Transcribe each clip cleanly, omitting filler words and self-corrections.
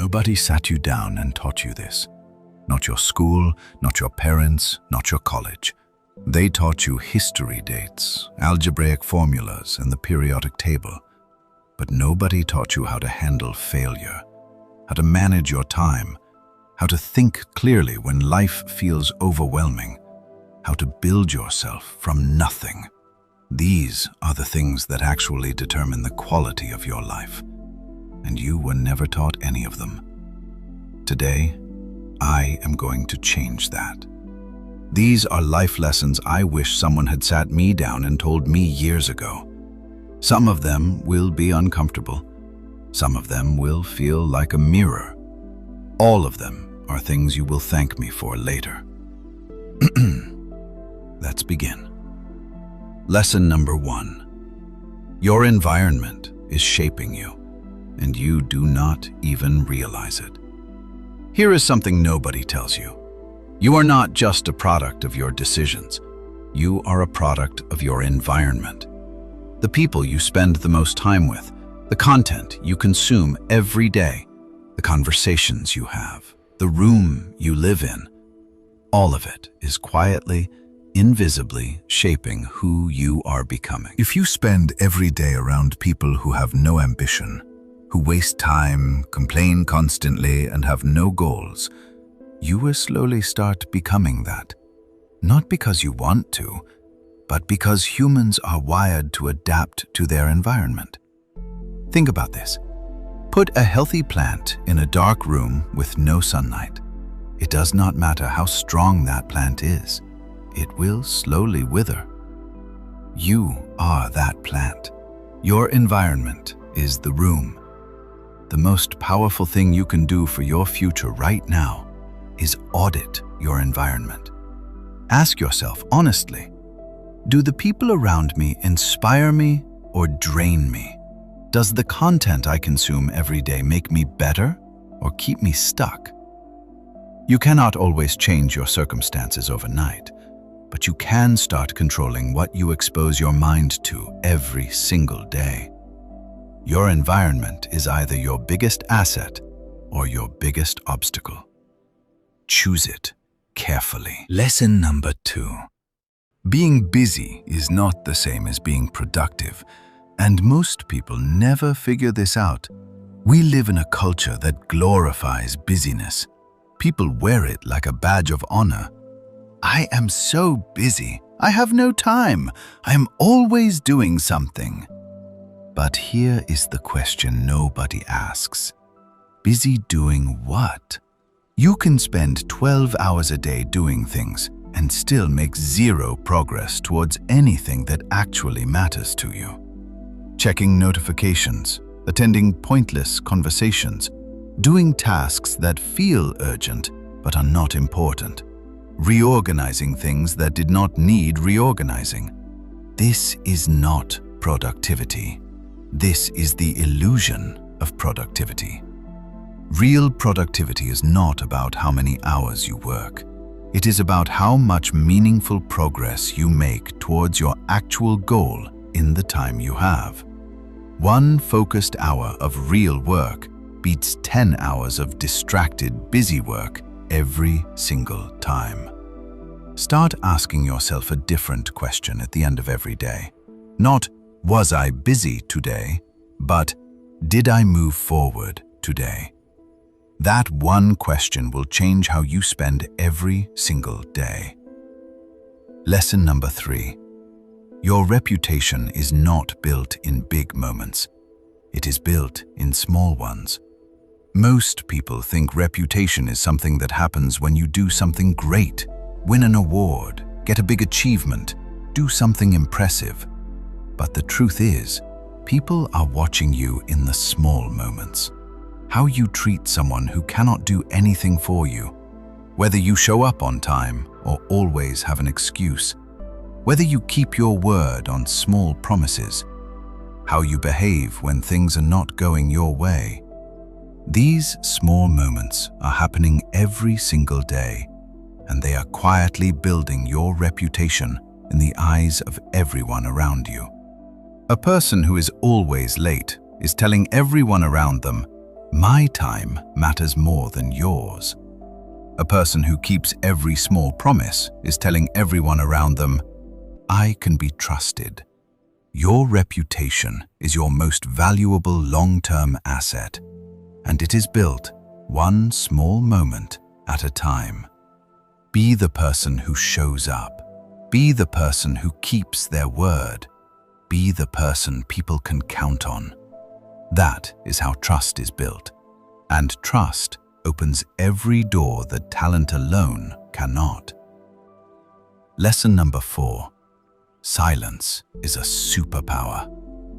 Nobody sat you down and taught you this. Not your school, not your parents, not your college. They taught you history dates, algebraic formulas, and the periodic table. But nobody taught you how to handle failure, how to manage your time, how to think clearly when life feels overwhelming, how to build yourself from nothing. These are the things that actually determine the quality of your life. And you were never taught any of them. Today, I am going to change that. These are life lessons I wish someone had sat me down and told me years ago. Some of them will be uncomfortable. Some of them will feel like a mirror. All of them are things you will thank me for later. Let's begin. Lesson number 1. Your environment is shaping you, and you do not even realize it. Here is something nobody tells you. You are not just a product of your decisions. You are a product of your environment. The people you spend the most time with, the content you consume every day, the conversations you have, the room you live in, all of it is quietly, invisibly shaping who you are becoming. If you spend every day around people who have no ambition, who waste time, complain constantly, and have no goals, you will slowly start becoming that. Not because you want to, but because humans are wired to adapt to their environment. Think about this. Put a healthy plant in a dark room with no sunlight. It does not matter how strong that plant is. It will slowly wither. You are that plant. Your environment is the room. The most powerful thing you can do for your future right now is audit your environment. Ask yourself honestly, do the people around me inspire me or drain me? Does the content I consume every day make me better or keep me stuck? You cannot always change your circumstances overnight, but you can start controlling what you expose your mind to every single day. Your environment is either your biggest asset or your biggest obstacle. Choose it carefully. Lesson number 2. Being busy is not the same as being productive, and most people never figure this out. We live in a culture that glorifies busyness. People wear it like a badge of honor. I am so busy. I have no time. I am always doing something. But here is the question nobody asks. Busy doing what? You can spend 12 hours a day doing things and still make zero progress towards anything that actually matters to you. Checking notifications, attending pointless conversations, doing tasks that feel urgent but are not important, reorganizing things that did not need reorganizing. This is not productivity. This is the illusion of productivity. Real productivity is not about how many hours you work. It is about how much meaningful progress you make towards your actual goal in the time you have. 1 focused hour of real work beats 10 hours of distracted, busy work every single time. Start asking yourself a different question at the end of every day. Not, was I busy today? But, did I move forward today? That one question will change how you spend every single day. Lesson number 3. Your reputation is not built in big moments. It is built in small ones. Most people think reputation is something that happens when you do something great, win an award, get a big achievement, do something impressive. But the truth is, people are watching you in the small moments. How you treat someone who cannot do anything for you, whether you show up on time or always have an excuse, whether you keep your word on small promises, how you behave when things are not going your way. These small moments are happening every single day, and they are quietly building your reputation in the eyes of everyone around you. A person who is always late is telling everyone around them, My time matters more than yours. A person who keeps every small promise is telling everyone around them, I can be trusted. Your reputation is your most valuable long-term asset, and it is built one small moment at a time. Be the person who shows up. Be the person who keeps their word. Be the person people can count on. That is how trust is built. And trust opens every door that talent alone cannot. Lesson number 4. Silence is a superpower,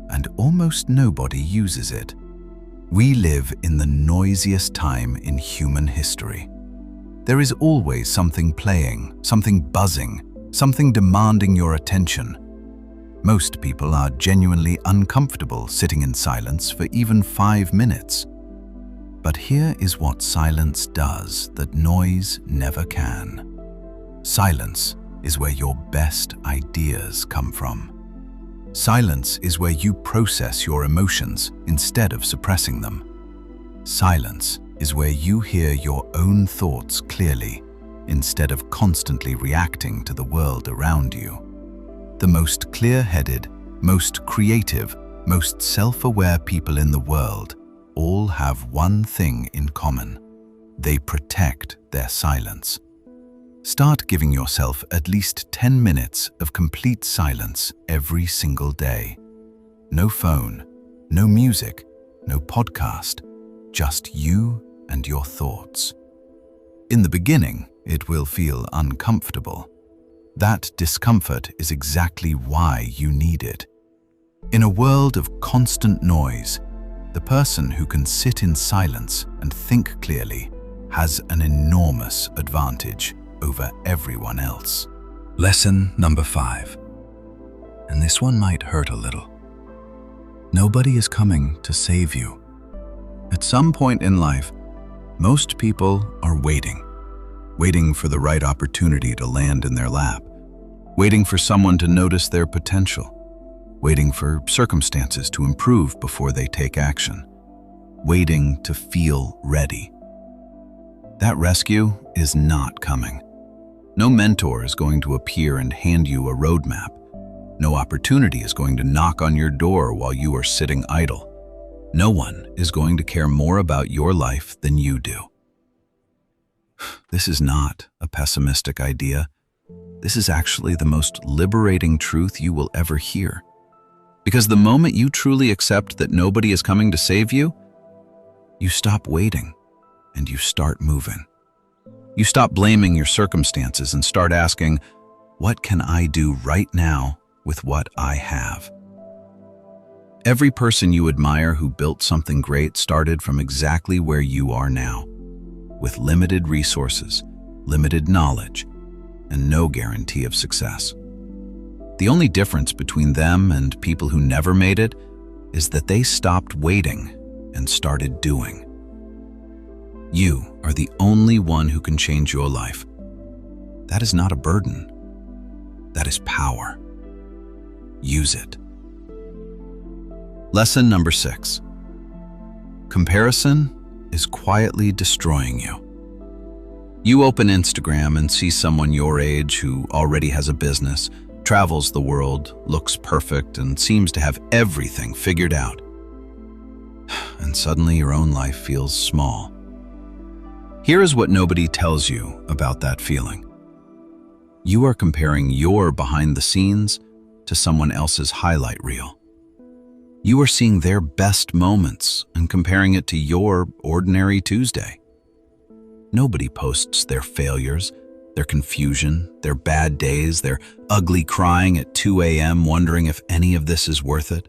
and almost nobody uses it. We live in the noisiest time in human history. There is always something playing, something buzzing, something demanding your attention. Most people are genuinely uncomfortable sitting in silence for even 5 minutes. But here is what silence does that noise never can. Silence is where your best ideas come from. Silence is where you process your emotions instead of suppressing them. Silence is where you hear your own thoughts clearly instead of constantly reacting to the world around you. The most clear-headed, most creative, most self-aware people in the world all have one thing in common. They protect their silence. Start giving yourself at least 10 minutes of complete silence every single day. No phone, no music, no podcast, just you and your thoughts. In the beginning, it will feel uncomfortable. That discomfort is exactly why you need it. In a world of constant noise, the person who can sit in silence and think clearly has an enormous advantage over everyone else. Lesson number 5. And this one might hurt a little. Nobody is coming to save you. At some point in life, most people are waiting for the right opportunity to land in their lap, waiting for someone to notice their potential, waiting for circumstances to improve before they take action, waiting to feel ready. That rescue is not coming. No mentor is going to appear and hand you a roadmap. No opportunity is going to knock on your door while you are sitting idle. No one is going to care more about your life than you do. This is not a pessimistic idea. This is actually the most liberating truth you will ever hear. Because the moment you truly accept that nobody is coming to save you, you stop waiting and you start moving. You stop blaming your circumstances and start asking, what can I do right now with what I have? Every person you admire who built something great started from exactly where you are now, with limited resources, limited knowledge, and no guarantee of success. The only difference between them and people who never made it is that they stopped waiting and started doing. You are the only one who can change your life. That is not a burden. That is power. Use it. Lesson number 6. Comparison is quietly destroying you. You open Instagram and see someone your age who already has a business, travels the world, looks perfect, and seems to have everything figured out. And suddenly your own life feels small. Here is what nobody tells you about that feeling. You are comparing your behind the scenes to someone else's highlight reel. You are seeing their best moments and comparing it to your ordinary Tuesday. Nobody posts their failures, their confusion, their bad days, their ugly crying at 2 a.m. wondering if any of this is worth it.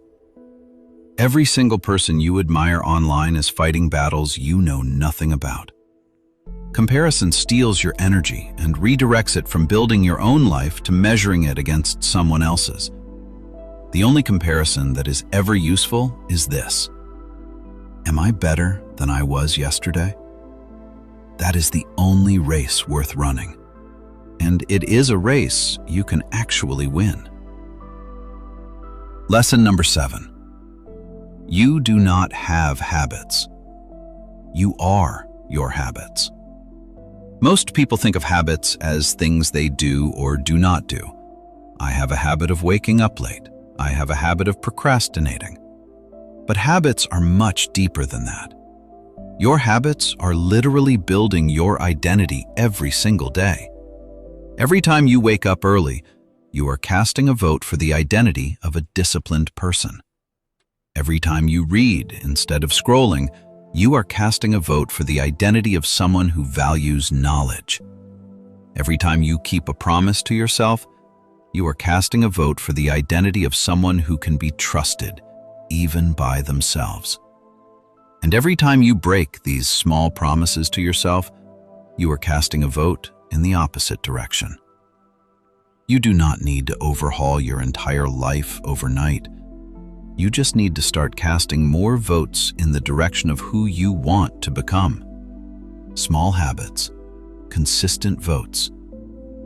Every single person you admire online is fighting battles you know nothing about. Comparison steals your energy and redirects it from building your own life to measuring it against someone else's. The only comparison that is ever useful is this: am I better than I was yesterday? That is the only race worth running. And it is a race you can actually win. Lesson number 7. You do not have habits. You are your habits. Most people think of habits as things they do or do not do. I have a habit of waking up late. I have a habit of procrastinating. But habits are much deeper than that. Your habits are literally building your identity every single day. Every time you wake up early, you are casting a vote for the identity of a disciplined person. Every time you read instead of scrolling, you are casting a vote for the identity of someone who values knowledge. Every time you keep a promise to yourself, you are casting a vote for the identity of someone who can be trusted, even by themselves. And every time you break these small promises to yourself, you are casting a vote in the opposite direction. You do not need to overhaul your entire life overnight. You just need to start casting more votes in the direction of who you want to become. Small habits, consistent votes,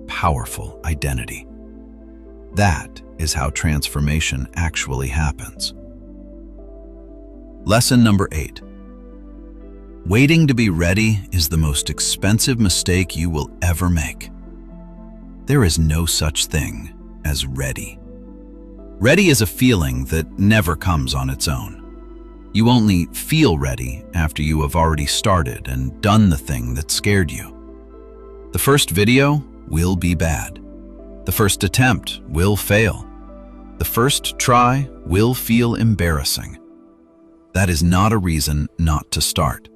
powerful identity. That is how transformation actually happens. Lesson number 8. Waiting to be ready is the most expensive mistake you will ever make. There is no such thing as ready. Ready is a feeling that never comes on its own. You only feel ready after you have already started and done the thing that scared you. The first video will be bad. The first attempt will fail. The first try will feel embarrassing. That is not a reason not to start.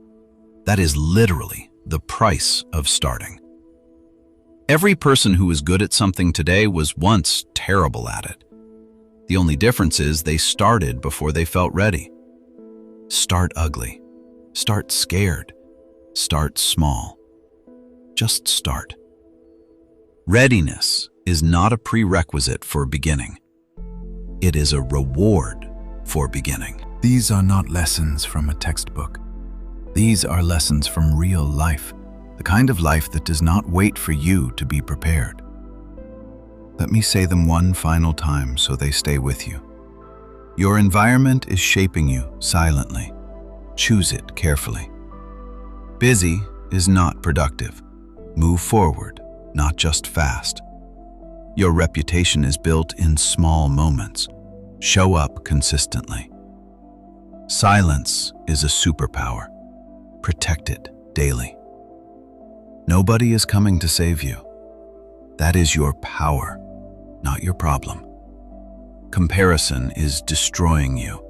That is literally the price of starting. Every person who is good at something today was once terrible at it. The only difference is they started before they felt ready. Start ugly. Start scared. Start small. Just start. Readiness is not a prerequisite for beginning. It is a reward for beginning. These are not lessons from a textbook. These are lessons from real life, the kind of life that does not wait for you to be prepared. Let me say them one final time so they stay with you. Your environment is shaping you silently. Choose it carefully. Busy is not productive. Move forward, not just fast. Your reputation is built in small moments. Show up consistently. Silence is a superpower. Protect it daily. Nobody is coming to save you. That is your power, not your problem. Comparison is destroying you.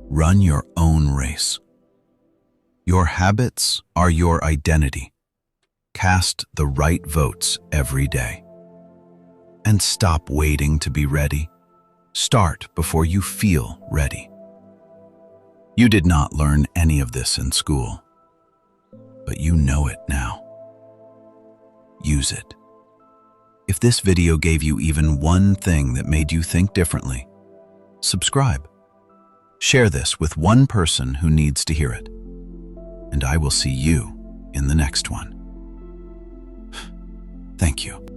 Run your own race. Your habits are your identity. Cast the right votes every day. And stop waiting to be ready. Start before you feel ready. You did not learn any of this in school, but you know it now. Use it. If this video gave you even one thing that made you think differently, subscribe. Share this with one person who needs to hear it. And I will see you in the next one. Thank you.